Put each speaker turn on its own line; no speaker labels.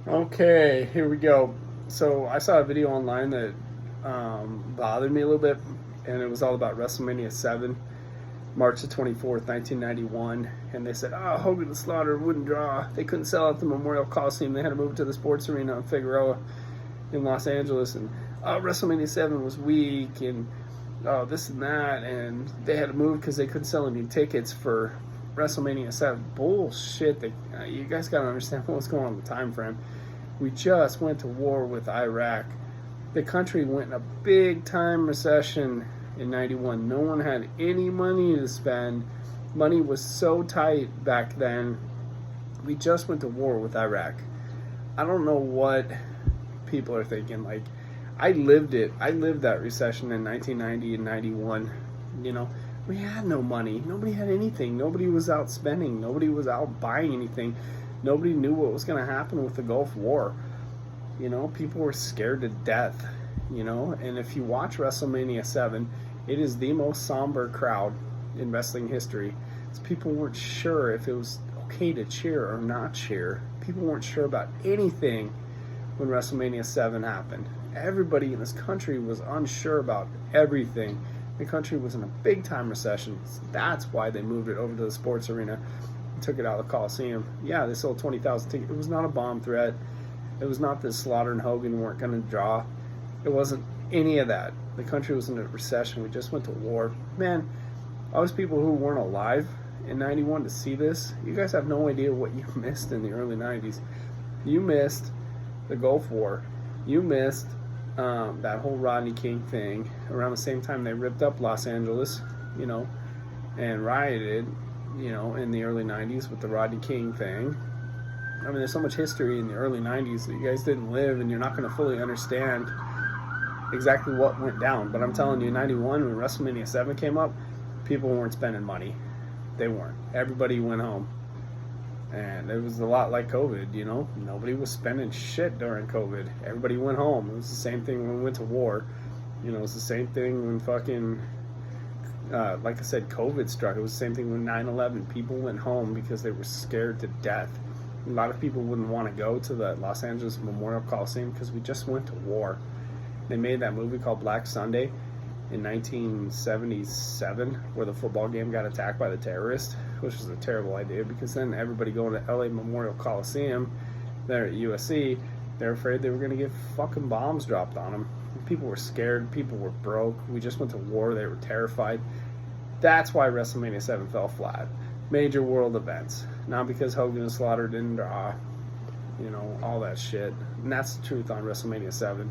Okay, here we go. So I saw a video online that bothered me a little bit, and it was all about WrestleMania 7, March the 24th, 1991. And they said, oh, Hogan and Slaughter wouldn't draw. They couldn't sell out the Memorial Coliseum. They had to move it to the sports arena in Figueroa in Los Angeles. And WrestleMania 7 was weak, and this and that. And they had to move because they couldn't sell any tickets for WrestleMania 7. Bullshit. You guys got to understand what was going on in the time frame. We just went to war with Iraq. The country went in a big time recession in 91. No one had any money to spend. Money was so tight back then. We just went to war with Iraq. I don't know what people are thinking. Like, I lived it. I lived that recession in 1990 and 91. You know, we had no money. Nobody had anything. Nobody was out spending. Nobody was out buying anything. Nobody knew what was going to happen with the Gulf War. You know, people were scared to death, you know. And if you watch WrestleMania 7, it is the most somber crowd in wrestling history. People weren't sure if it was okay to cheer or not cheer. People weren't sure about anything when WrestleMania 7 happened. Everybody in this country was unsure about everything. The country was in a big time recession. That's why they moved it over to the sports arena. Took it out of the Coliseum. Yeah, they sold 20,000 tickets. It was not a bomb threat. It was not that Slaughter and Hogan weren't going to draw. It wasn't any of that. The country was in a recession. We just went to war. Man, all those people who weren't alive in 91 to see this, you guys have no idea what you missed in the early 90s. You missed the Gulf War. You missed that whole Rodney King thing. Around the same time they ripped up Los Angeles, you know, and rioted, you know, in the early 90s with the Rodney King thing. I mean, there's so much history in the early 90s that you guys didn't live, and you're not going to fully understand exactly what went down. But I'm telling you, 91, when WrestleMania 7 came up, people weren't spending money. They weren't. Everybody went home. And it was a lot like COVID, you know. Nobody was spending shit during COVID. Everybody went home. It was the same thing when we went to war. You know, it was the same thing when fucking... like I said, COVID struck. It was the same thing with 9/11. People went home because they were scared to death. A lot of people wouldn't want to go to the Los Angeles Memorial Coliseum because we just went to war. They made that movie called Black Sunday in 1977 where the football game got attacked by the terrorists, which was a terrible idea because then everybody going to LA Memorial Coliseum there at USC, they're afraid they were going to get fucking bombs dropped on them. People were scared. People were broke. We just went to war. They were terrified. That's why WrestleMania 7 fell flat. Major world events. Not because Hogan and Slaughter didn't draw. You know, all that shit. And that's the truth on WrestleMania 7.